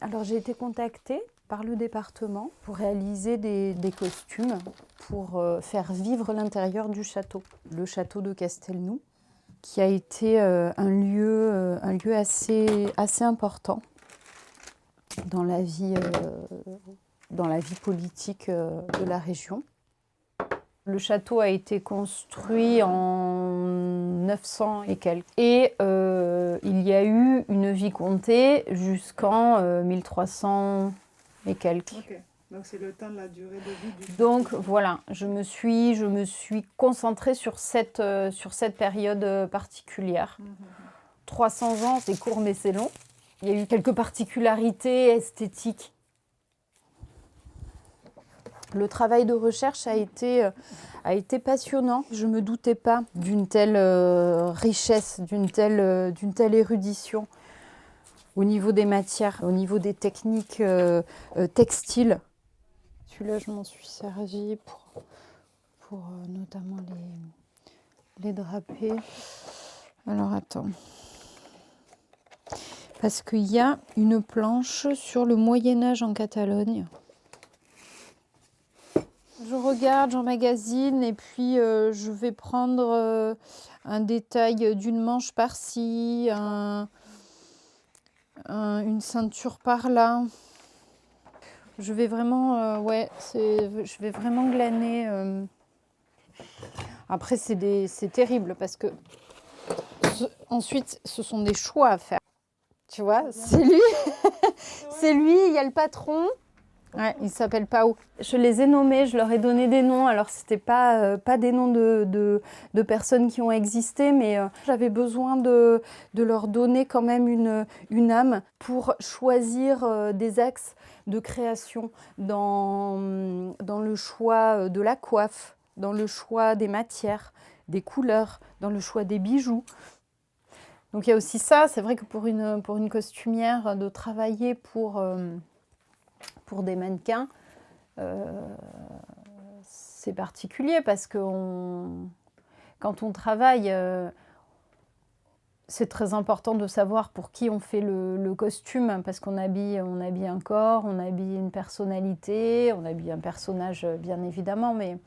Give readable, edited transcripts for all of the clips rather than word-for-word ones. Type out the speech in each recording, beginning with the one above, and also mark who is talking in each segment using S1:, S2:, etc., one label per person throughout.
S1: Alors j'ai été contactée par le département pour réaliser des costumes pour faire vivre l'intérieur du château. Le château de Castelnou, qui a été un lieu assez important dans la vie politique de la région. Le château a été construit en 900 et quelques. Et il y a eu une vicomté jusqu'en 1300 et quelques.
S2: Ok, donc c'est le temps de la durée de vie du
S1: Donc voilà, je me suis concentrée sur cette période particulière. 300 ans, c'est court mais c'est long. Il y a eu quelques particularités esthétiques. Le travail de recherche a été passionnant. Je ne me doutais pas d'une telle richesse, d'une telle érudition au niveau des matières, au niveau des techniques textiles. Celui-là, je m'en suis servi pour notamment les draper. Alors, attends. Parce qu'il y a une planche sur le Moyen-Âge en Catalogne. Je regarde, j'emmagasine et puis je vais prendre un détail d'une manche par-ci, une ceinture par-là. Je vais vraiment, je vais vraiment glaner. Après, c'est terrible parce que ensuite, ce sont des choix à faire. Tu vois, c'est lui, il y a le patron. Ouais, il s'appelle Pao. Je les ai nommés, je leur ai donné des noms. Alors, c'était pas des noms de personnes qui ont existé, mais j'avais besoin de leur donner quand même une âme pour choisir des axes de création dans le choix de la coiffe, dans le choix des matières, des couleurs, dans le choix des bijoux. Donc, il y a aussi ça. C'est vrai que pour une costumière, de travailler pour des mannequins, c'est particulier parce que quand on travaille, c'est très important de savoir pour qui on fait le costume parce qu'on habille un corps, on habille une personnalité, on habille un personnage bien évidemment, mais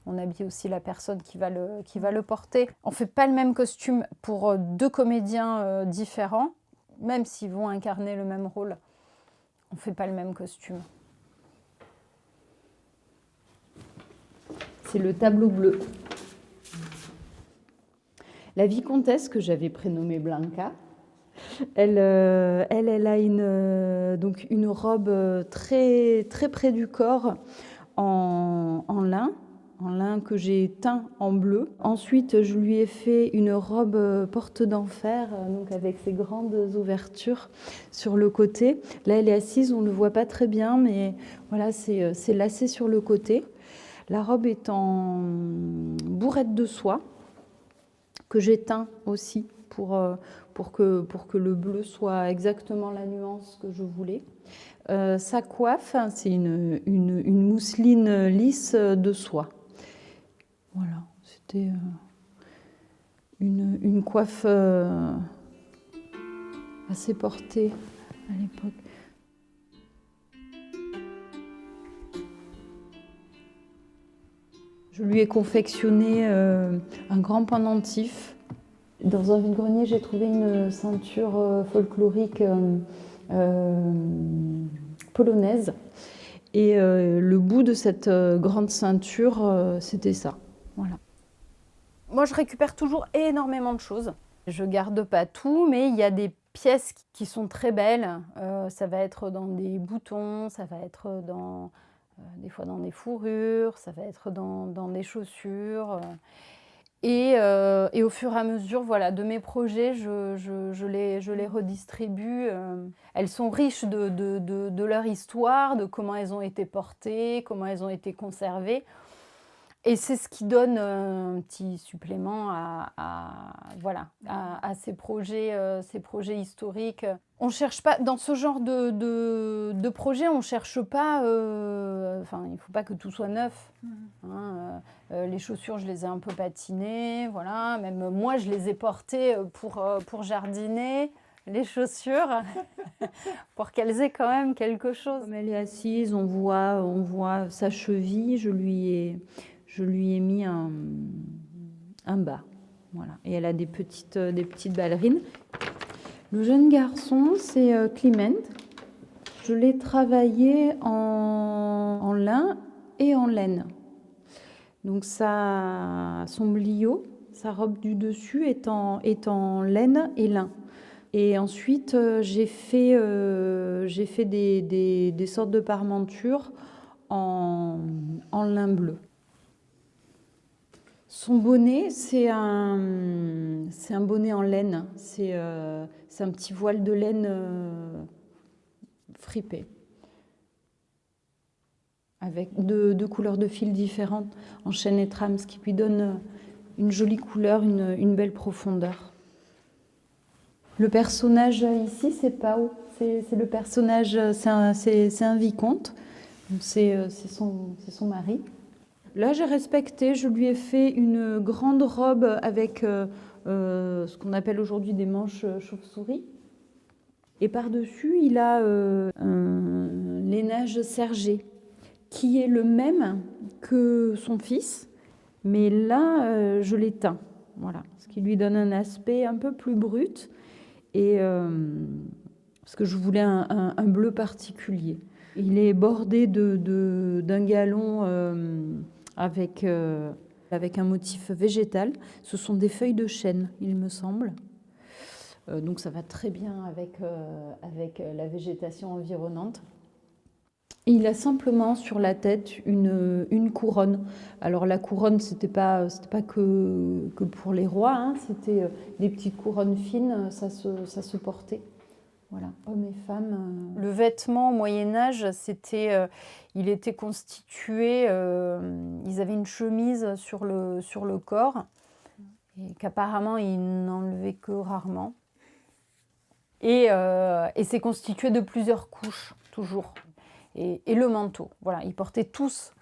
S1: on habille aussi la personne qui va le porter. On ne fait pas le même costume pour deux comédiens différents, même s'ils vont incarner le même rôle. On ne fait pas le même costume. C'est le tableau bleu. La vicomtesse, que j'avais prénommée Blanca, elle a une robe très, très près du corps en lin que j'ai teint en bleu. Ensuite, je lui ai fait une robe porte d'enfer, donc avec ses grandes ouvertures sur le côté. Là, elle est assise, on ne le voit pas très bien, mais voilà, c'est lacé sur le côté. La robe est en bourrette de soie que j'ai teint aussi pour que le bleu soit exactement la nuance que je voulais. Sa coiffe, c'est une mousseline lisse de soie. Voilà, c'était une coiffe assez portée à l'époque. Je lui ai confectionné un grand pendentif. Dans un vide-grenier, j'ai trouvé une ceinture folklorique polonaise. Et le bout de cette grande ceinture, c'était ça. Voilà. Moi, je récupère toujours énormément de choses. Je garde pas tout, mais il y a des pièces qui sont très belles. Ça va être dans des boutons, ça va être des fois dans des fourrures, ça va être dans des chaussures. Et au fur et à mesure de mes projets, je les redistribue. Elles sont riches de leur histoire, de comment elles ont été portées, comment elles ont été conservées. Et c'est ce qui donne un petit supplément à ces projets historiques. On cherche pas, dans ce genre de projet, on ne cherche pas, il ne faut pas que tout soit neuf. Les chaussures, je les ai un peu patinées, voilà. Même moi, je les ai portées pour jardiner.
S3: les chaussures pour qu'elles aient quand même quelque chose.
S1: Comme elle est assise, on voit sa cheville, je lui ai mis un bas. Voilà. Et elle a des petites ballerines. Le jeune garçon, c'est Clement. Je l'ai travaillé en lin et en laine. Donc son blio, sa robe du dessus est en laine et lin. Et ensuite, j'ai fait des sortes de parmentures en lin bleu. Son bonnet, c'est un bonnet en laine. C'est un petit voile de laine fripé, avec deux couleurs de fil différentes, en chêne et trame, ce qui lui donne une jolie couleur, une belle profondeur. Le personnage ici, c'est Pau. C'est le personnage, c'est un vicomte. C'est son mari. Là, j'ai respecté. Je lui ai fait une grande robe avec ce qu'on appelle aujourd'hui des manches chauve-souris. Et par-dessus, il a un lainage sergé, qui est le même que son fils, mais là, je l'ai teint. Voilà, ce qui lui donne un aspect un peu plus brut. Et parce que je voulais un bleu particulier. Il est bordé d'un galon avec un motif végétal. Ce sont des feuilles de chêne, il me semble. Donc ça va très bien avec la végétation environnante. Et il a simplement sur la tête une couronne. Alors la couronne, c'était pas que pour les rois, hein, c'était des petites couronnes fines, ça se portait. Voilà, hommes et femmes.
S3: Le vêtement au Moyen-Âge, il était constitué, ils avaient une chemise sur le corps, et qu'apparemment ils n'enlevaient que rarement. Et c'est constitué de plusieurs couches, toujours. Et le manteau, voilà, ils portaient tous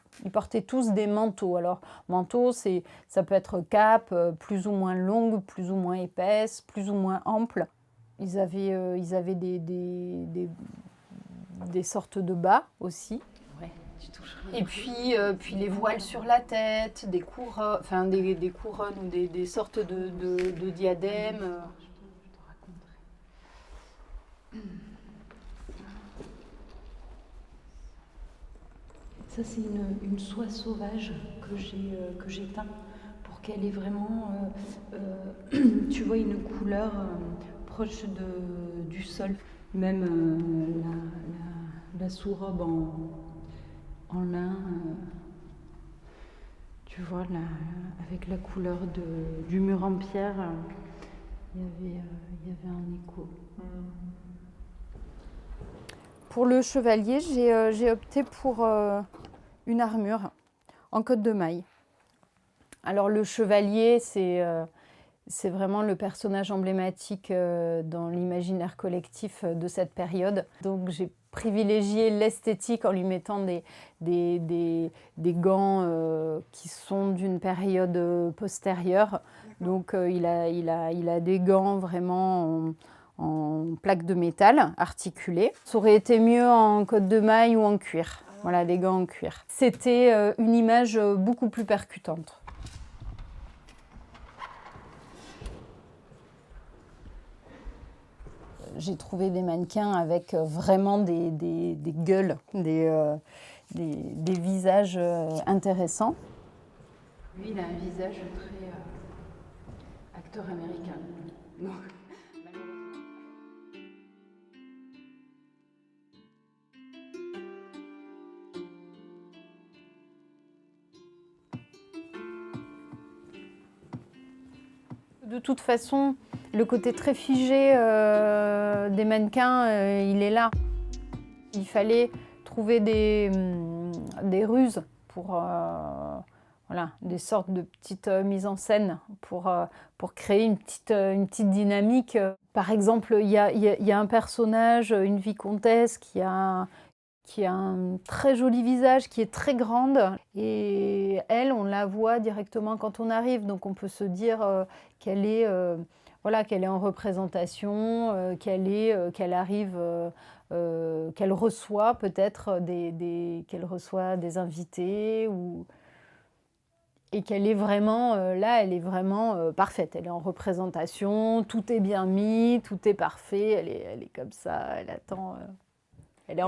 S3: des manteaux. Alors, manteau, ça peut être cape, plus ou moins longue, plus ou moins épaisse, plus ou moins ample. Ils avaient des sortes de bas aussi.
S1: Ouais, tu touches.
S3: Et puis les voiles sur la tête, des couronnes ou des sortes de diadèmes.
S1: Je te raconterai. Ça, c'est une soie sauvage que j'ai teint pour qu'elle ait vraiment, tu vois, une couleur proche du sol. Même la sous-robe en lin, tu vois, là, avec la couleur du mur en pierre, il y avait un écho.
S3: Pour le chevalier, j'ai opté pour une armure en côte de maille. Alors le chevalier, c'est vraiment le personnage emblématique dans l'imaginaire collectif de cette période. Donc j'ai privilégié l'esthétique en lui mettant des gants qui sont d'une période postérieure. Donc il a des gants vraiment en plaques de métal articulées. Ça aurait été mieux en côte de maille ou en cuir. Voilà, des gants en cuir. C'était une image beaucoup plus percutante. J'ai trouvé des mannequins avec vraiment des gueules, des visages intéressants.
S1: Lui, il a un visage très acteur américain. Donc,
S3: De toute façon, le côté très figé des mannequins, il est là. Il fallait trouver des ruses pour voilà, des sortes de petites mises en scène pour créer une petite dynamique. Par exemple, il y a un personnage, une vicomtesse qui a un très joli visage, qui est très grande. Et elle, on la voit directement quand on arrive. Donc on peut se dire qu'elle est voilà, qu'elle est en représentation, qu'elle arrive, qu'elle reçoit peut-être qu'elle reçoit des invités et qu'elle est vraiment, là, elle est vraiment parfaite. Elle est en représentation, tout est bien mis, tout est parfait, elle est comme ça, elle attend, elle est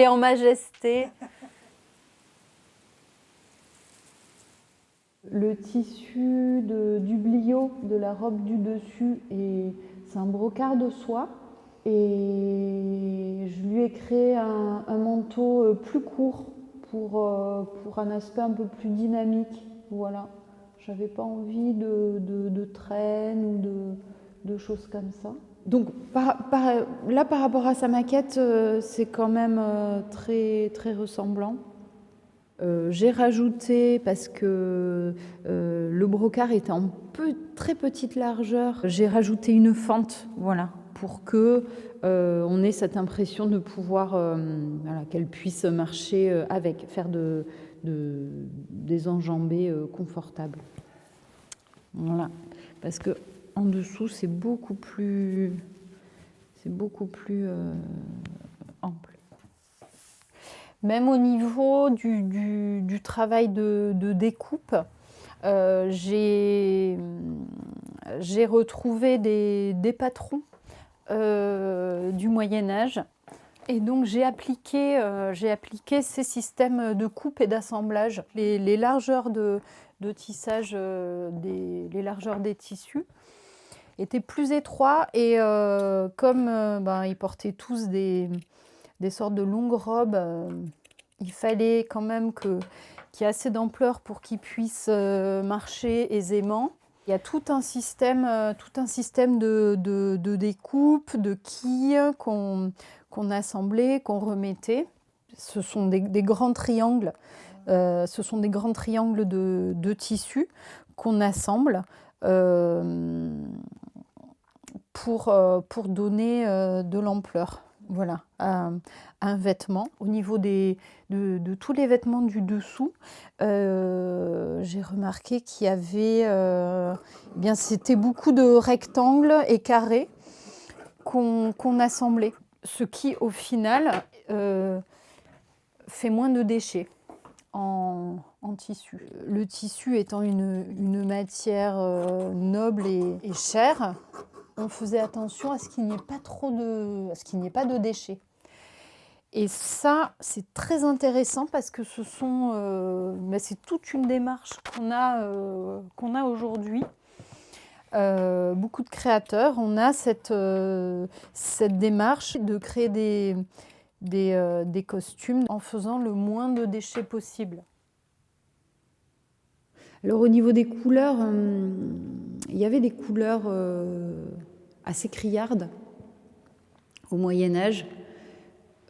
S3: en majesté.
S1: Le tissu du blio de la robe du dessus, c'est un brocart de soie. Et je lui ai créé un manteau plus court pour un aspect un peu plus dynamique. Voilà. J'avais pas envie de traîne ou de choses comme ça. Donc là, par rapport à sa maquette, c'est quand même très, très ressemblant. J'ai rajouté, parce que le brocart était en très petite largeur, j'ai rajouté une fente, voilà, pour que on ait cette impression de pouvoir, voilà, qu'elle puisse marcher avec, faire des enjambées confortables. Voilà, parce que en dessous c'est beaucoup plus ample.
S3: Même au niveau du travail de découpe, j'ai retrouvé des patrons du Moyen-Âge. Et donc j'ai appliqué ces systèmes de coupe et d'assemblage. Les largeurs de tissage, les largeurs des tissus étaient plus étroits et comme ils portaient tous des sortes de longues robes, il fallait quand même qu'il y ait assez d'ampleur pour qu'ils puissent marcher aisément. Il y a tout un système de découpe, de quilles qu'on assemblait, qu'on remettait. Ce sont des grands triangles. Ce sont des grands triangles de tissu qu'on assemble pour donner de l'ampleur. Voilà, un vêtement. Au niveau de tous les vêtements du dessous, j'ai remarqué qu'il y avait, c'était beaucoup de rectangles et carrés qu'on assemblait, ce qui au final fait moins de déchets en tissu. Le tissu étant une matière noble et chère, on faisait attention à ce qu'il n'y ait pas de déchets. Et ça, c'est très intéressant parce que c'est toute une démarche qu'on a aujourd'hui. Beaucoup de créateurs, on a cette démarche de créer des costumes en faisant le moins de déchets possible.
S1: Alors au niveau des couleurs, il y avait des couleurs assez criardes au Moyen-Âge.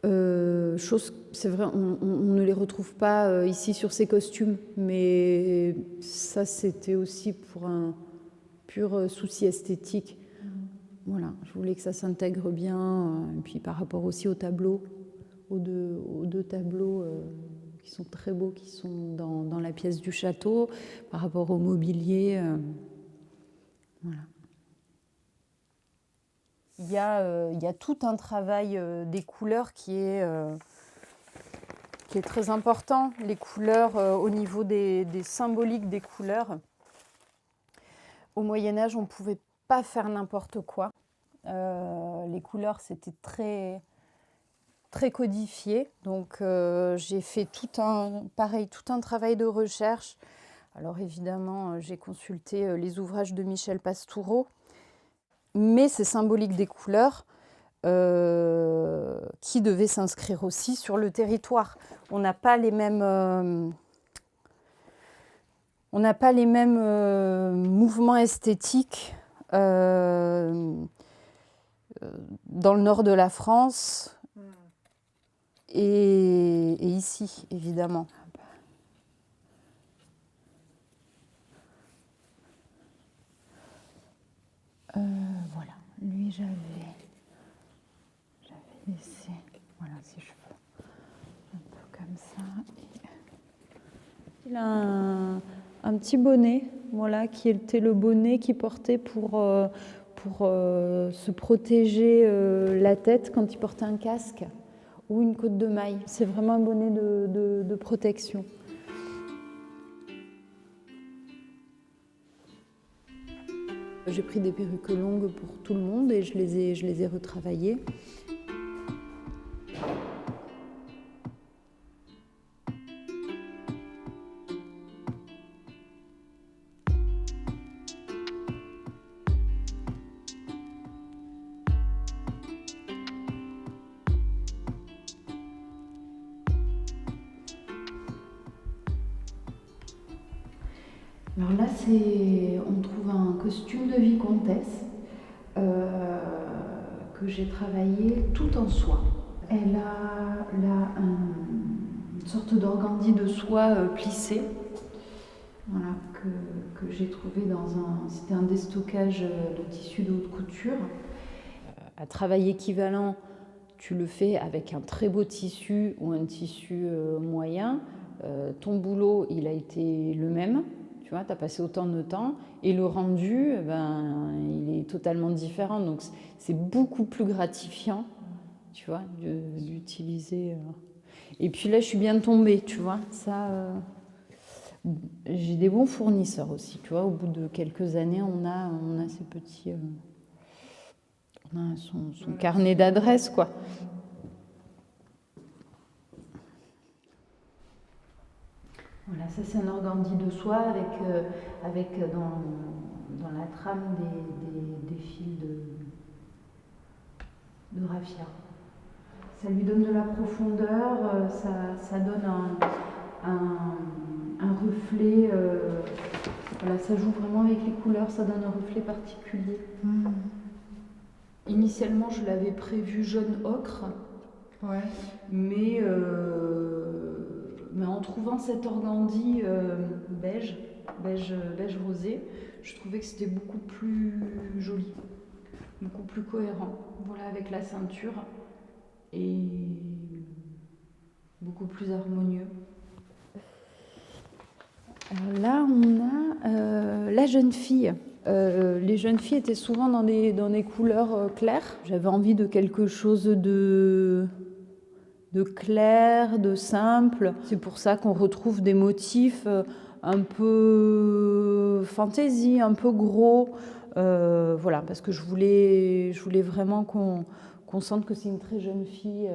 S1: C'est vrai, on ne les retrouve pas ici sur ces costumes, mais ça c'était aussi pour un pur souci esthétique. Voilà, je voulais que ça s'intègre bien, et puis par rapport aussi aux tableaux, aux deux tableaux qui sont très beaux, qui sont dans la pièce du château, par rapport au mobilier. Voilà.
S3: Il y a tout un travail des couleurs qui est très important. Les couleurs, au niveau des symboliques des couleurs. Au Moyen-Âge, on ne pouvait pas faire n'importe quoi. Les couleurs, c'était très, très codifié. Donc, j'ai fait tout un travail de recherche. Alors, évidemment, j'ai consulté les ouvrages de Michel Pastoureau. Mais ces symboliques des couleurs qui devaient s'inscrire aussi sur le territoire. On n'a pas les mêmes mouvements esthétiques dans le nord de la France et ici, évidemment.
S1: Voilà, lui j'avais laissé, voilà, ses cheveux un peu comme ça. Il a un petit bonnet, voilà, qui était le bonnet qu'il portait pour pour se protéger la tête quand il portait un casque ou une cotte de maille. C'est vraiment un bonnet de protection. J'ai pris des perruques longues pour tout le monde et je les ai retravaillées. Alors là, on trouve un costume de vicomtesse que j'ai travaillé tout en soie. Elle a là une sorte d'organdie de soie plissée, voilà, que j'ai trouvé c'était un déstockage de tissu de haute couture. À travail équivalent, tu le fais avec un très beau tissu ou un tissu moyen. Ton boulot, il a été le même. Tu vois, tu as passé autant de temps et le rendu, il est totalement différent. Donc, c'est beaucoup plus gratifiant, tu vois, d'utiliser. Et puis là, je suis bien tombée, tu vois. Ça, j'ai des bons fournisseurs aussi, tu vois. Au bout de quelques années, on a ces petits... on a son carnet d'adresses, quoi. Voilà, ça c'est un organdie de soie avec dans la trame des fils de raffia. Ça lui donne de la profondeur, ça donne un reflet, voilà, ça joue vraiment avec les couleurs, ça donne un reflet particulier. Initialement, je l'avais prévu jaune ocre, ouais. mais en trouvant cet organdie beige rosé, je trouvais que c'était beaucoup plus joli, beaucoup plus cohérent. Voilà, avec la ceinture et beaucoup plus harmonieux. Alors là, on a la jeune fille. Les jeunes filles étaient souvent dans des couleurs claires. J'avais envie de quelque chose de clair, de simple. C'est pour ça qu'on retrouve des motifs un peu fantaisie, un peu gros. Voilà, parce que je voulais vraiment qu'on sente que c'est une très jeune fille.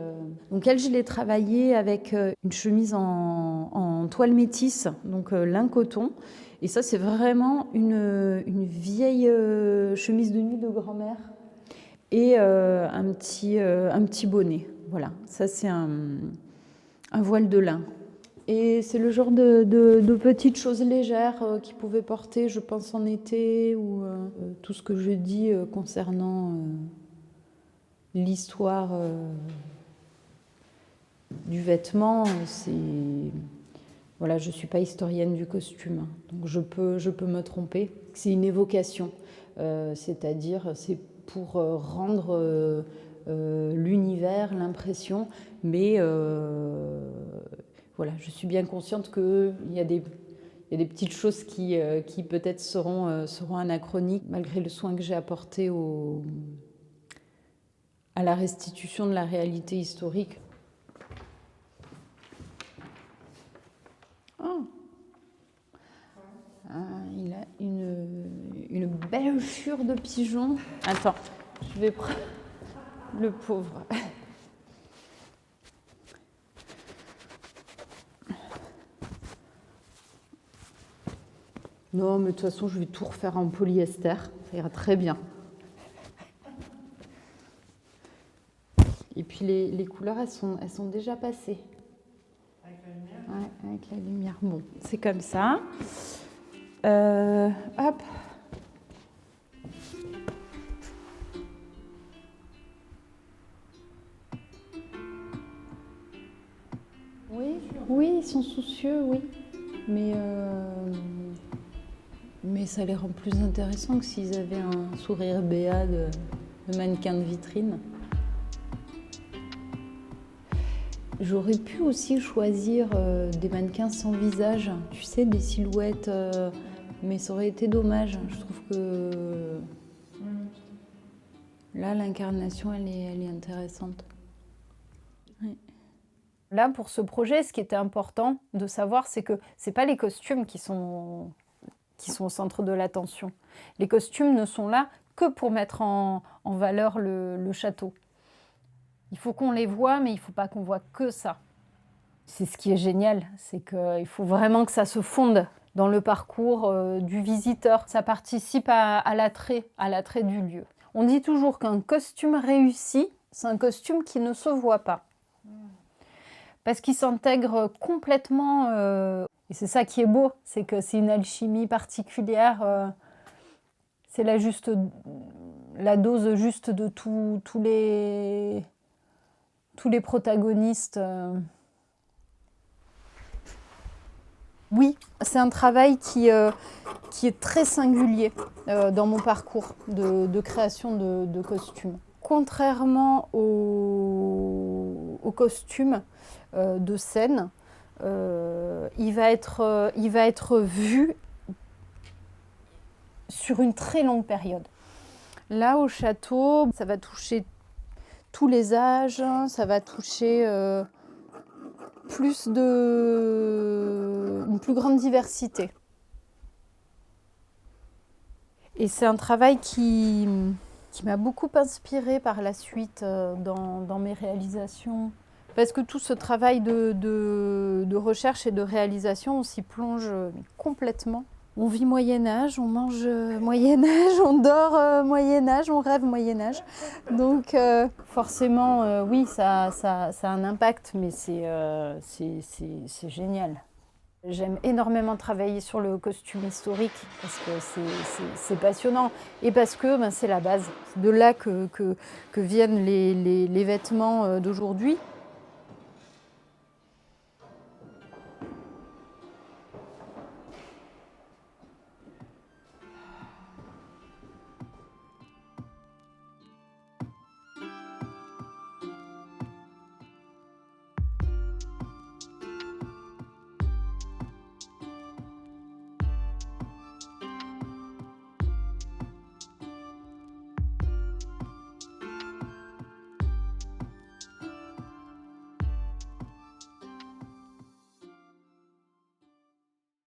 S1: Donc elle, je l'ai travaillée avec une chemise en toile métisse, donc lin coton. Et ça, c'est vraiment une vieille chemise de nuit de grand-mère et un petit bonnet. Voilà, ça c'est un voile de lin. Et c'est le genre de petites choses légères qu'ils pouvaient porter, je pense, en été, ou tout ce que je dis concernant l'histoire du vêtement, c'est... Voilà, je ne suis pas historienne du costume, donc je peux me tromper. C'est une évocation, c'est-à-dire c'est pour rendre l'univers, l'impression, mais voilà, je suis bien consciente qu'il y a des petites choses qui peut-être seront anachroniques, malgré le soin que j'ai apporté à la restitution de la réalité historique. Oh. Il a une belle chure de pigeon. Attends, je vais prendre le pauvre. Non, mais de toute façon, je vais tout refaire en polyester. Ça ira très bien. Et puis les couleurs, elles sont déjà passées. Avec la lumière ? Ouais, avec la lumière. Bon, c'est comme ça. Hop. Oui, ils sont soucieux, oui. Mais ça les rend plus intéressants que s'ils avaient un sourire béat de mannequin de vitrine. J'aurais pu aussi choisir des mannequins sans visage, tu sais, des silhouettes, mais ça aurait été dommage. Je trouve que Là, l'incarnation, elle est intéressante. Oui.
S3: Là, pour ce projet, ce qui était important de savoir, c'est que ce n'est pas les costumes qui sont au centre de l'attention. Les costumes ne sont là que pour mettre en valeur le château. Il faut qu'on les voit, mais il ne faut pas qu'on voit que ça. C'est ce qui est génial, c'est qu'il faut vraiment que ça se fonde dans le parcours du visiteur. Ça participe à l'attrait du lieu. On dit toujours qu'un costume réussi, c'est un costume qui ne se voit pas. Parce qu'il s'intègre complètement. Et c'est ça qui est beau, c'est que c'est une alchimie particulière. C'est la dose juste de tous les protagonistes. Oui, c'est un travail qui est très singulier dans mon parcours de création de costumes. Contrairement aux costumes de scène, il va être vu sur une très longue période. Là, au château, ça va toucher tous les âges, ça va toucher une plus grande diversité. Et c'est un travail qui m'a beaucoup inspirée par la suite dans mes réalisations. Parce que tout ce travail de recherche et de réalisation, on s'y plonge complètement. On vit Moyen-Âge, on mange Moyen-Âge, on dort Moyen-Âge, on rêve Moyen-Âge. Donc forcément, oui, ça a un impact, mais c'est génial. J'aime énormément travailler sur le costume historique parce que c'est passionnant et parce que c'est la base. C'est de là que viennent les vêtements d'aujourd'hui.